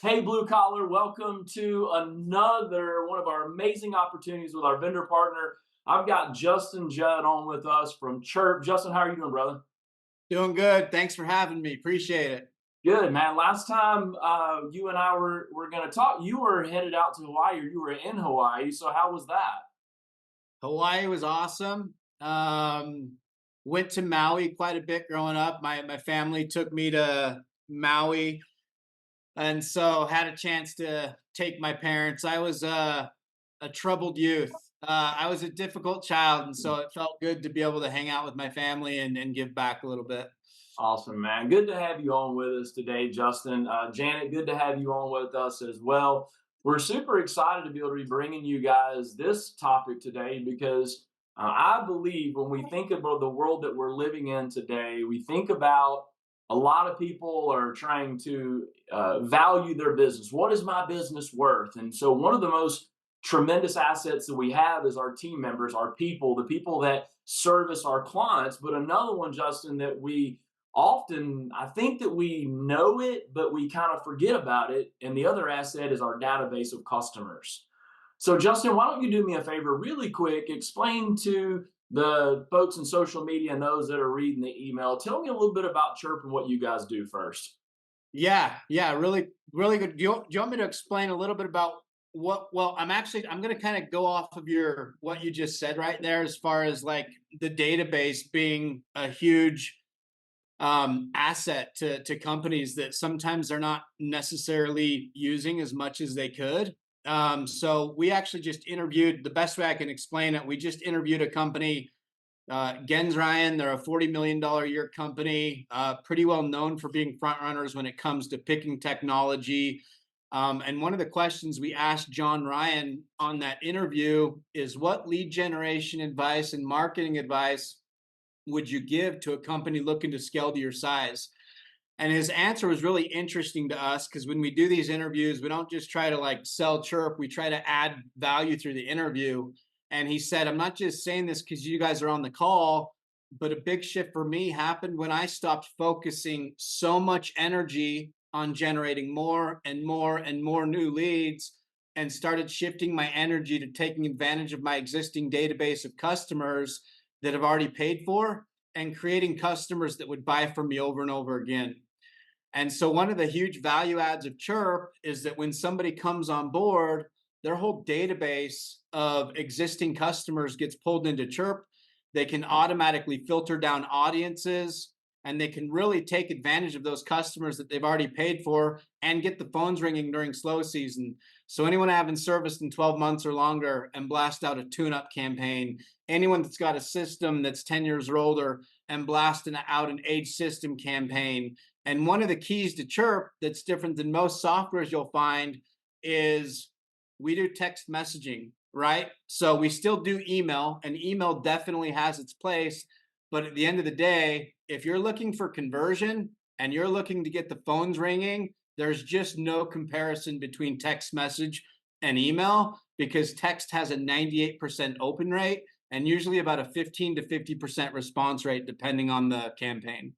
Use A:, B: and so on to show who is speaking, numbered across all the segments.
A: Hey, Blue Collar, welcome to another one of our amazing opportunities with our vendor partner. I've got Justin Judd on with us from Chiirp. Justin, how are you doing, brother?
B: Doing good. Thanks for having me. Appreciate it.
A: Good, man. Last time you and I were going to talk, you were headed out to Hawaii or you were in Hawaii. So, how was that?
B: Hawaii was awesome. Went to Maui quite a bit growing up. My family took me to Maui, and so had a chance to take my parents. I was a troubled youth. I was a difficult child, and so it felt good to be able to hang out with my family and give back a little bit.
A: Awesome, man. Good to have you on with us today, Justin. Janet, good to have you on with us as well. We're super excited to be able to be bringing you guys this topic today because I believe when we think about the world that we're living in today, we think about a lot of people are trying to value their business. What is my business worth? And so, one of the most tremendous assets that we have is our team members, our people, the people that service our clients. But another one, Justin, that we often I think that we know it, but we kind of forget about it. And the other asset is our database of customers. So, Justin, why don't you do me a favor, really quick? Explain to the folks in social media and those that are reading the email. Tell me a little bit about Chirp and what you guys do first.
B: Yeah, really, really good. Do you want me to explain a little bit about what? Well, I'm going to kind of go off of your what you just said right there, as far as like the database being a huge asset to companies that sometimes they're not necessarily using as much as they could. So we actually just interviewed. The best way I can explain it, we just interviewed a company, Gens Ryan. They're a $40 million a year company, pretty well known for being front runners when it comes to picking technology. And one of the questions we asked John Ryan on that interview is, what lead generation advice and marketing advice would you give to a company looking to scale to your size? And his answer was really interesting to us, because when we do these interviews, we don't just try to like sell Chirp, we try to add value through the interview. And he said, I'm not just saying this because you guys are on the call, but a big shift for me happened when I stopped focusing so much energy on generating more and more and more new leads and started shifting my energy to taking advantage of my existing database of customers that have already paid for and creating customers that would buy from me over and over again. And so one of the huge value adds of Chirp is that when somebody comes on board, their whole database of existing customers gets pulled into Chirp. They can automatically filter down audiences, and they can really take advantage of those customers that they've already paid for and get the phones ringing during slow season. So anyone having serviced in 12 months or longer and blast out a tune-up campaign, anyone that's got a system that's 10 years or older and blasting out an age system campaign. And one of the keys to Chirp that's different than most softwares you'll find is we do text messaging, right? So we still do email, and email definitely has its place. But at the end of the day, if you're looking for conversion and you're looking to get the phones ringing, there's just no comparison between text message and email, because text has a 98% open rate and usually about a 15 to 50% response rate, depending on the campaign.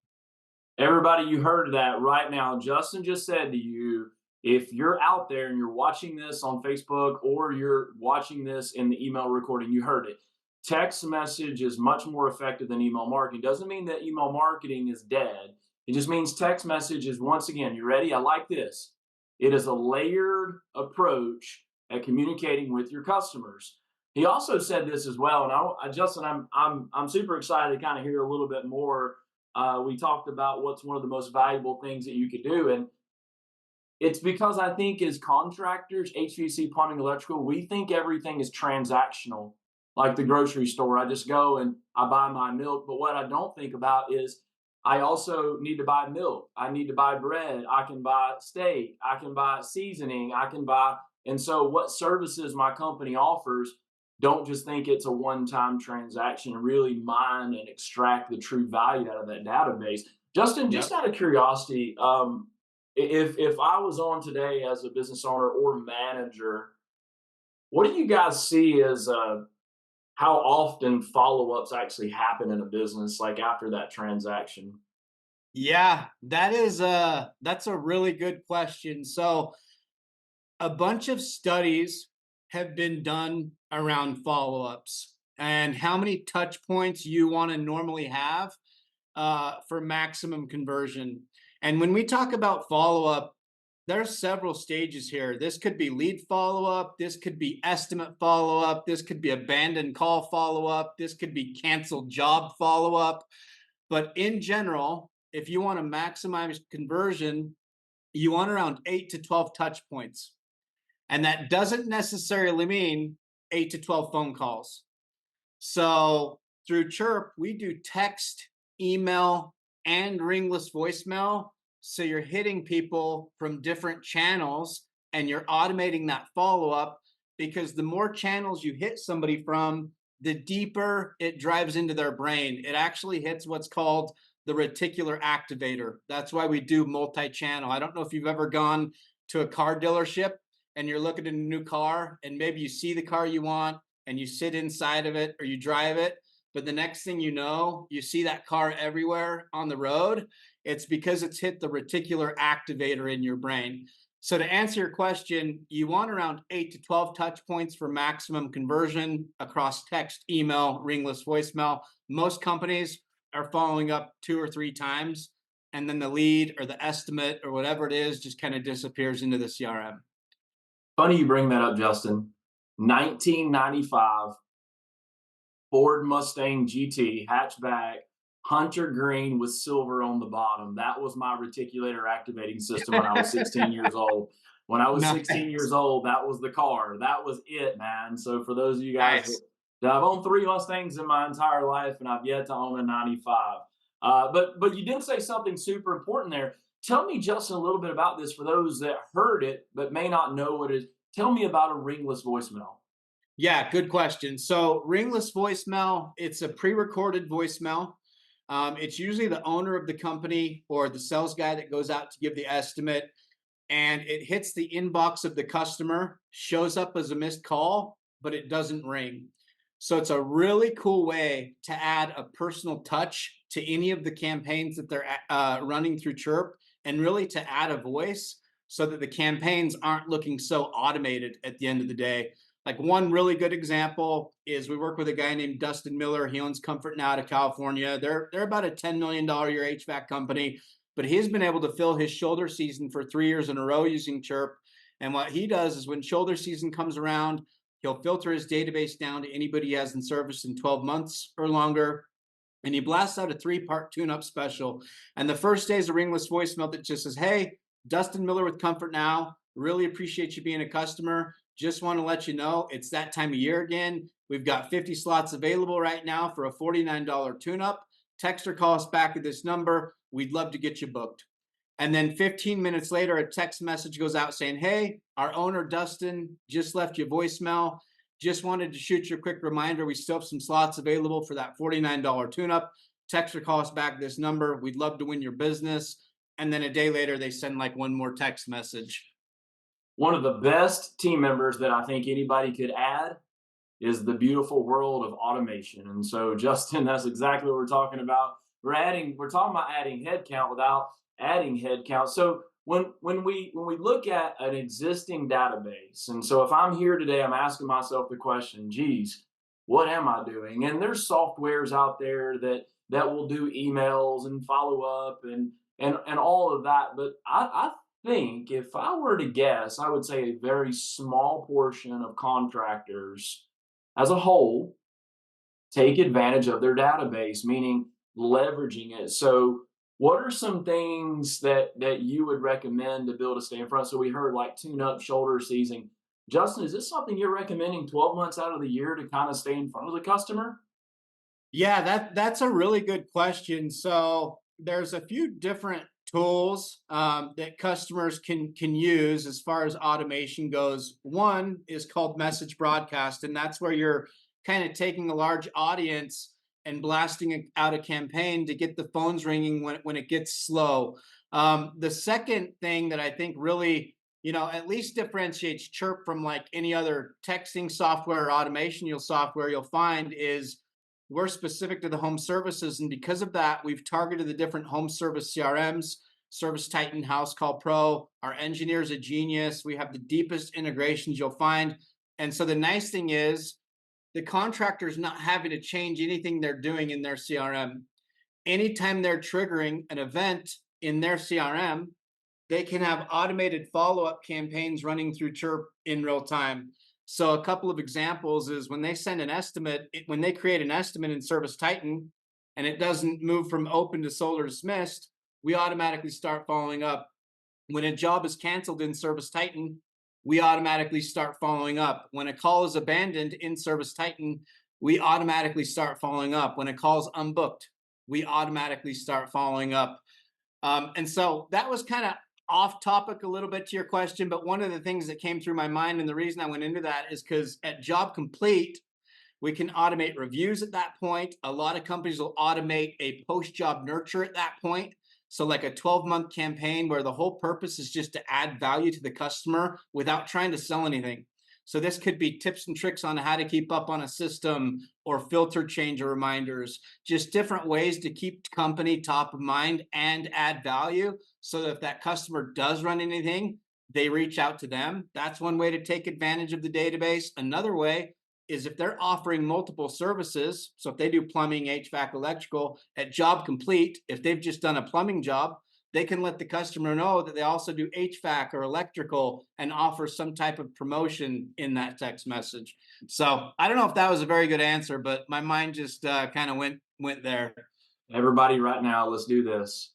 A: Everybody, you heard that right now. Justin just said to you, if you're out there and you're watching this on Facebook or you're watching this in the email recording, you heard it. Text message is much more effective than email marketing. Doesn't mean that email marketing is dead. It just means text message is, once again, you ready? I like this. It is a layered approach at communicating with your customers. He also said this as well, and Justin, I'm super excited to kind of hear a little bit more. We talked about what's one of the most valuable things that you could do. And it's because I think as contractors, HVAC, plumbing, electrical, we think everything is transactional, like the grocery store. I just go and I buy my milk. But what I don't think about is I also need to buy milk. I need to buy bread. I can buy steak. I can buy seasoning. I can buy. And so, what services my company offers, don't just think it's a one time transaction, really mine and extract the true value out of that database. Justin, just
B: Yep.
A: out of curiosity, if I was on today as a business owner or manager, what do you guys see as how often follow ups actually happen in a business, like after that transaction?
B: Yeah, that's a really good question. So a bunch of studies have been done around follow-ups and how many touch points you want to normally have for maximum conversion. And when we talk about follow-up, there's several stages here. This could be lead follow-up. This could be estimate follow-up. This could be abandoned call follow-up. This could be canceled job follow-up. But in general, if you want to maximize conversion, you want around 8 to 12 touch points. And that doesn't necessarily mean 8 to 12 phone calls. So through Chiirp, we do text, email, and ringless voicemail. So you're hitting people from different channels and you're automating that follow-up, because the more channels you hit somebody from, the deeper it drives into their brain. It actually hits what's called the reticular activator. That's why we do multi-channel. I don't know if you've ever gone to a car dealership and you're looking at a new car and maybe you see the car you want and you sit inside of it or you drive it, but the next thing you know, you see that car everywhere on the road. It's because it's hit the reticular activator in your brain. So to answer your question, you want around 8 to 12 touch points for maximum conversion across text, email, ringless voicemail. Most companies are following up 2 or 3 times, and then the lead or the estimate or whatever it is just kind of disappears into the CRM.
A: Funny you bring that up, Justin. 1995 Ford Mustang GT hatchback, hunter green with silver on the bottom. That was my reticulator activating system when I was 16 years old. When I was 16
B: Nice.
A: years old, that was the car. That was it, man. So for those of you guys
B: Nice.
A: that I've owned 3 Mustangs in my entire life, and I've yet to own a 95. But you did say something super important there. Tell me, Justin, a little bit about this for those that heard it but may not know what it is. Tell me about a ringless voicemail.
B: Yeah, good question. So ringless voicemail, it's a pre-recorded voicemail. It's usually the owner of the company or the sales guy that goes out to give the estimate, and it hits the inbox of the customer, shows up as a missed call, but it doesn't ring. So it's a really cool way to add a personal touch to any of the campaigns that they're running through Chiirp, and really to add a voice so that the campaigns aren't looking so automated at the end of the day. Like one really good example is we work with a guy named Dustin Miller. He owns Comfort Now out of California. They're about a $10 million a year HVAC company, but he's been able to fill his shoulder season for 3 years in a row using Chiirp. And what he does is when shoulder season comes around, he'll filter his database down to anybody he has in service in 12 months or longer. And he blasts out a 3-part tune-up special. And the first day is a ringless voicemail that just says, "Hey, Dustin Miller with Comfort Now. Really appreciate you being a customer. Just want to let you know it's that time of year again. We've got 50 slots available right now for a $49 tune-up. Text or call us back at this number. We'd love to get you booked." And then 15 minutes later, a text message goes out saying, "Hey, our owner, Dustin, just left you a voicemail. Just wanted to shoot you a quick reminder. We still have some slots available for that $49 tune-up. Text or call us back this number. We'd love to win your business." And then a day later, they send like one more text message.
A: One of the best team members that I think anybody could add is the beautiful world of automation. And so, Justin, that's exactly what we're talking about. We're talking about adding headcount without adding headcount. So when we look at an existing database, and so if I'm here today, I'm asking myself the question, geez, what am I doing? And there's softwares out there that will do emails and follow up and all of that. But I think if I were to guess, I would say a very small portion of contractors as a whole take advantage of their database, meaning leveraging it. So what are some things that you would recommend to build a stay in front? So we heard like tune up shoulder season. Justin, is this something you're recommending 12 months out of the year to kind of stay in front of the customer?
B: Yeah, that's a really good question. So there's a few different tools that customers can use as far as automation goes. One is called message broadcast, and that's where you're kind of taking a large audience and blasting out a campaign to get the phones ringing when it gets slow. The second thing that I think really, at least differentiates Chiirp from like any other texting software or automation software you'll find is we're specific to the home services. And because of that, we've targeted the different home service CRMs. Service Titan House Call Pro. Our engineer's a genius. We have the deepest integrations you'll find. And so the nice thing is the contractor's not having to change anything they're doing in their CRM. Anytime they're triggering an event in their CRM, they can have automated follow-up campaigns running through Chiirp in real time. So a couple of examples is when they send an estimate, when they create an estimate in Service Titan and it doesn't move from open to sold or dismissed, we automatically start following up. When a job is canceled in Service Titan, we automatically start following up. When a call is abandoned in Service Titan, we automatically start following up. When a call is unbooked, we automatically start following up. And so that was kind of off topic a little bit to your question, but one of the things that came through my mind, and the reason I went into that is because at Job Complete, we can automate reviews at that point. A lot of companies will automate a post-job nurture at that point. So like a 12-month campaign where the whole purpose is just to add value to the customer without trying to sell anything. So this could be tips and tricks on how to keep up on a system or filter change or reminders, just different ways to keep company top of mind and add value so that if that customer does run anything, they reach out to them. That's one way to take advantage of the database. Another way is if they're offering multiple services. So if they do plumbing, HVAC, electrical at Job Complete, if they've just done a plumbing job, they can let the customer know that they also do HVAC or electrical and offer some type of promotion in that text message. So I don't know if that was a very good answer, but my mind just kind of went there.
A: Everybody, right now, let's do this.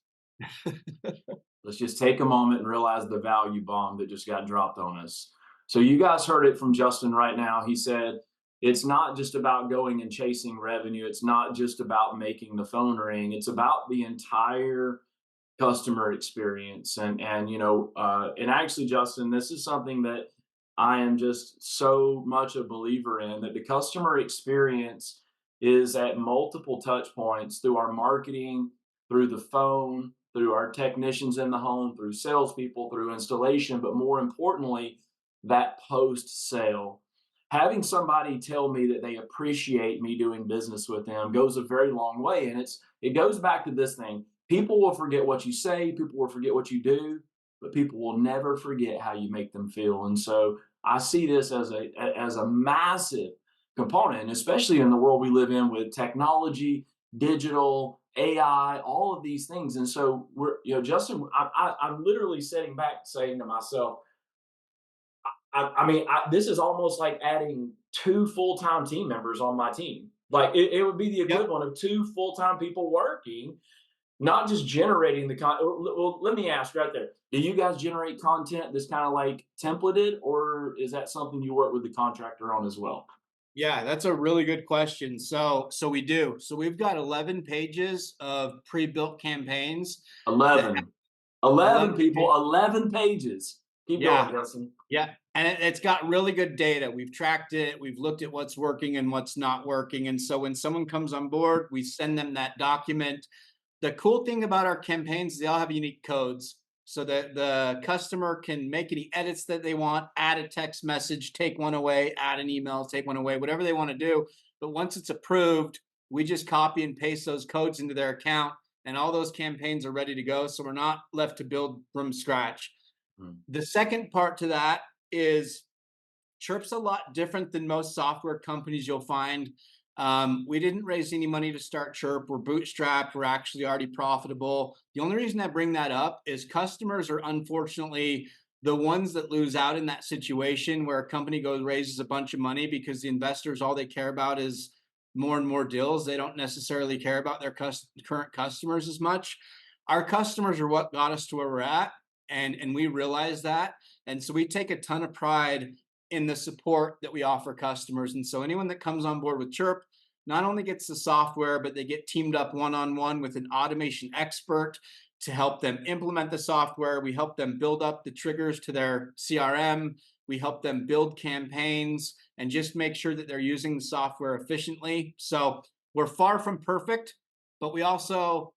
A: Let's just take a moment and realize the value bomb that just got dropped on us. So you guys heard it from Justin right now. He said, it's not just about going and chasing revenue. It's not just about making the phone ring. It's about the entire customer experience. And actually, Justin, this is something that I am just so much a believer in, that the customer experience is at multiple touch points through our marketing, through the phone, through our technicians in the home, through salespeople, through installation, but more importantly, that post sale. Having somebody tell me that they appreciate me doing business with them goes a very long way. And it goes back to this thing. People will forget what you say, people will forget what you do, but people will never forget how you make them feel. And so I see this as a massive component, especially in the world we live in with technology, digital, AI, all of these things. And so Justin, I'm literally sitting back saying to myself, this is almost like adding two full-time team members on my team. Like it would be the equivalent of two full-time people working, not just generating the content. Well, let me ask right there. Do you guys generate content that's kind of like templated, or is that something you work with the contractor on as well?
B: Yeah, that's a really good question. So we do. So we've got 11 pages of pre-built campaigns. That
A: 11. 11
B: 11
A: people, 11 pages. Keep
B: Yeah,
A: going, Justin.
B: yeah, and it's got really good data. We've tracked it. We've looked at what's working and what's not working. And so when someone comes on board, we send them that document. The cool thing about our campaigns is they all have unique codes so that the customer can make any edits that they want, add a text message, take one away, add an email, take one away, whatever they want to do. But once it's approved, we just copy and paste those codes into their account, and all those campaigns are ready to go. So we're not left to build from scratch. The second part to that is Chiirp's a lot different than most software companies you'll find. We didn't raise any money to start Chiirp. We're bootstrapped. We're actually already profitable. The only reason I bring that up is customers are unfortunately the ones that lose out in that situation where a company goes raises a bunch of money because the investors, all they care about is more and more deals. They don't necessarily care about their current customers as much. Our customers are what got us to where we're at, and we realize that. And so we take a ton of pride in the support that we offer customers. And so anyone that comes on board with Chiirp not only gets the software, but they get teamed up one-on-one with an automation expert to help them implement the software. We help them build up the triggers to their CRM. We help them build campaigns and just make sure that they're using the software efficiently. So we're far from perfect, but we also,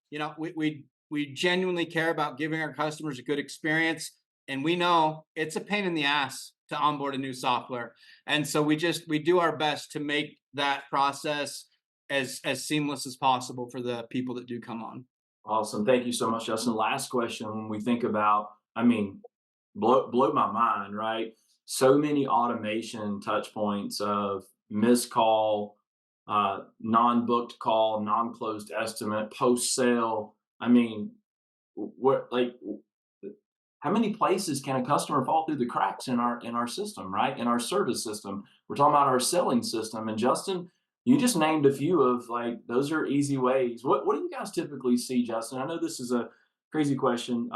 B: we genuinely care about giving our customers a good experience. And we know it's a pain in the ass to onboard a new software. And so we do our best to make that process as seamless as possible for the people that do come on.
A: Awesome. Thank you so much, Justin. Last question. When we think about, I mean, blow my mind, right? So many automation touch points of missed call, non-booked call, non-closed estimate, post sale. I mean, what like how many places can a customer fall through the cracks in our system, right? In our service system. We're talking about our selling system. And Justin, you just named a few of like those are easy ways. What do you guys typically see, Justin? I know this is a crazy question.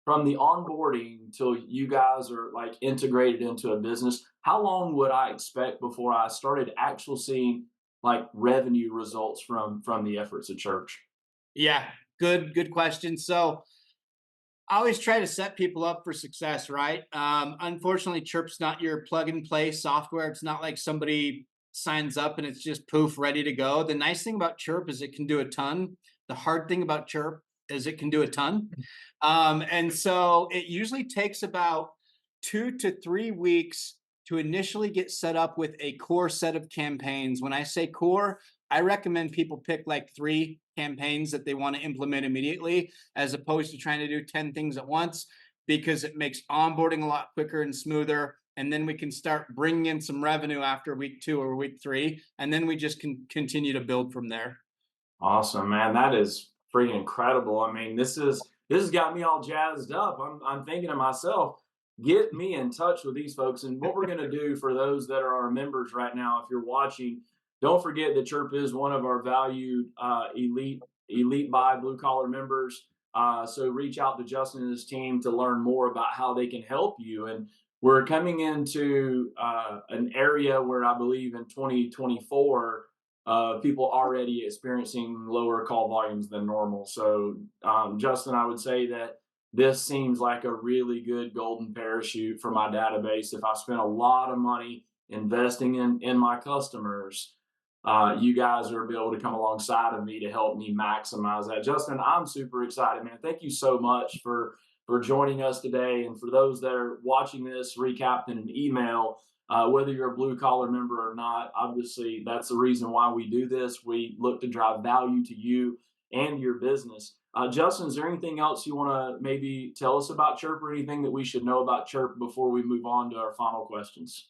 A: From the onboarding till you guys are like integrated into a business, how long would I expect before I started actually seeing like revenue results from the efforts of church?
B: Yeah, good question. So I always try to set people up for success, right? Unfortunately, Chirp's not your plug and play software. It's not like somebody signs up and it's just poof, ready to go. The nice thing about Chirp is it can do a ton. The hard thing about Chirp is it can do a ton. And so it usually takes about 2 to 3 weeks to initially get set up with a core set of campaigns. When I say core, I recommend people pick like 3 campaigns that they want to implement immediately, as opposed to trying to do 10 things at once, because it makes onboarding a lot quicker and smoother. And then we can start bringing in some revenue after week 2 or week 3. And then we just can continue to build from there.
A: Awesome, man. That is freaking incredible. I mean, this has got me all jazzed up. I'm thinking to myself, get me in touch with these folks. And what we're gonna do for those that are our members right now, if you're watching, don't forget that Chirp is one of our valued elite buy blue collar members. So reach out to Justin and his team to learn more about how they can help you. And we're coming into an area where I believe in 2024 people already experiencing lower call volumes than normal. So, Justin, I would say that this seems like a really good golden parachute for my database. If I spend a lot of money investing in my customers, you guys are be able to come alongside of me to help me maximize that. Justin, I'm super excited, man. Thank you so much for joining us today. And for those that are watching this recapped in an email, whether you're a blue collar member or not, obviously that's the reason why we do this. We look to drive value to you and your business. Justin, is there anything else you want to maybe tell us about Chirp or anything that we should know about Chirp before we move on to our final questions?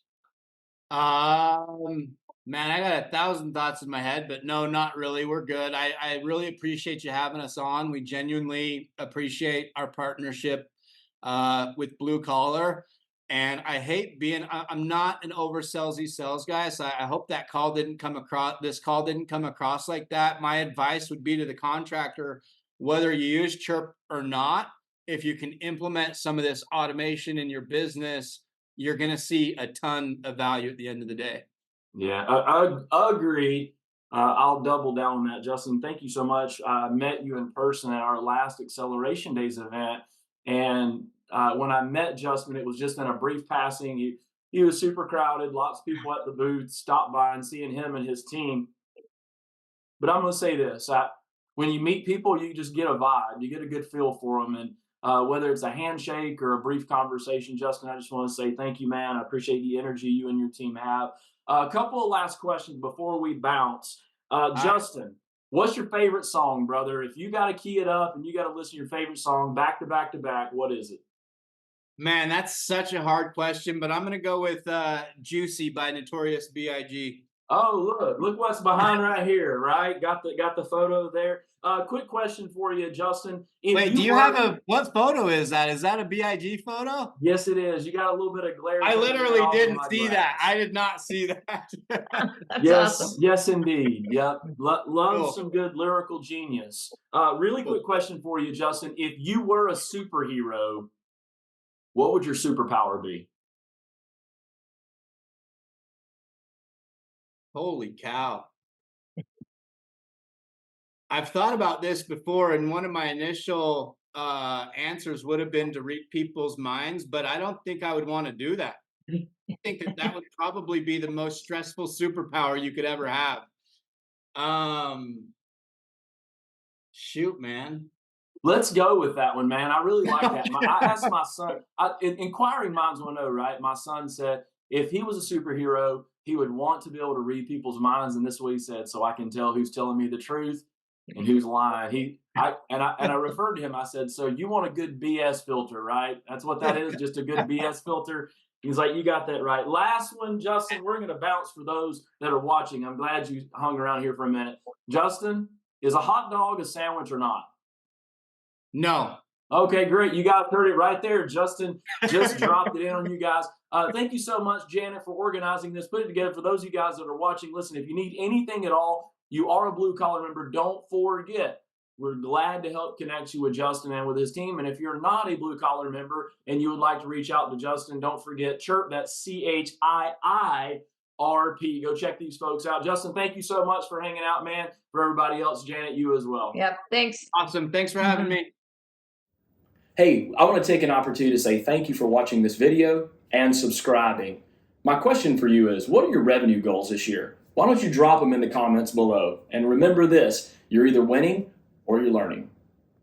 B: Um, Man, I got 1,000 thoughts in my head, but no, not really. We're good. I really appreciate you having us on. We genuinely appreciate our partnership with Blue Collar. And I hate being, I'm not an oversellsy sales guy. So I hope that call didn't come across, this call didn't come across like that. My advice would be to the contractor, whether you use Chirp or not, if you can implement some of this automation in your business, you're going to see a ton of value at the end of the day.
A: Yeah, agreed. I'll double down on that, Justin. Thank you so much. I met you in person at our last Acceleration Days event, and when I met Justin, it was just in a brief passing. He was super crowded, lots of people at the booth. Stopped by and seeing him and his team. But I'm going to say this: when you meet people, you just get a vibe, you get a good feel for them, and whether it's a handshake or a brief conversation, Justin, I just want to say thank you, man. I appreciate the energy you and your team have. A couple of last questions before we bounce.
B: All right.
A: Justin, what's your favorite song, brother? If you got to key it up and you got to listen to your favorite song back to back to back, what is it?
B: Man, that's such a hard question, but I'm going to go with Juicy by Notorious B.I.G.
A: Oh, look what's behind right here, right? Got the photo there. Quick question for you, Justin. If
B: Wait, do
A: you
B: you have
A: were
B: a, what photo is that? Is that a B.I.G. photo?
A: Yes, it is. You got a little bit of glare
B: I
A: coming in
B: literally
A: off of
B: didn't
A: my
B: see that. I
A: glass.
B: did not see that.
C: That's
A: Yes,
C: awesome.
A: yes, indeed. Yep. Love
B: Cool.
A: some good lyrical genius. Really
B: Cool.
A: quick question for you, Justin. If you were a superhero, what would your superpower be?
B: Holy cow. I've thought about this before, and one of my initial answers would have been to read people's minds, but I don't think I would want to do that. I think that that would probably be the most stressful superpower you could ever have. Um, Shoot, man.
A: Let's go with that one, man. I really like that. I asked my son, inquiring minds will know, right? My son said if he was a superhero, he would want to be able to read people's minds. And this is what he said, so I can tell who's telling me the truth. and who's lying. I referred to him. I said, so you want a good BS filter, right? That's what that is, just a good BS filter. He's like, you got that right. Last one, Justin, we're going to bounce for those that are watching. I'm glad you hung around here for a minute. Justin, is a hot dog a sandwich or not?
B: No.
A: Okay, great. You guys heard it right there. Justin just dropped it in on you guys. Thank you so much, Janet, for organizing this, put it together. For those of you guys that are watching, listen, if you need anything at all, you are a blue collar member, don't forget, we're glad to help connect you with Justin and with his team. And if you're not a blue collar member and you would like to reach out to Justin, don't forget Chiirp. That's ChiIRP. Go check these folks out. Justin, thank you so much for hanging out, man. For everybody else, Janet, you as well.
C: Yep. Thanks.
B: Awesome. Thanks for having me.
A: Hey, I want to take an opportunity to say thank you for watching this video and subscribing. My question for you is, what are your revenue goals this year? Why don't you drop them in the comments below? And remember this, you're either winning or you're learning.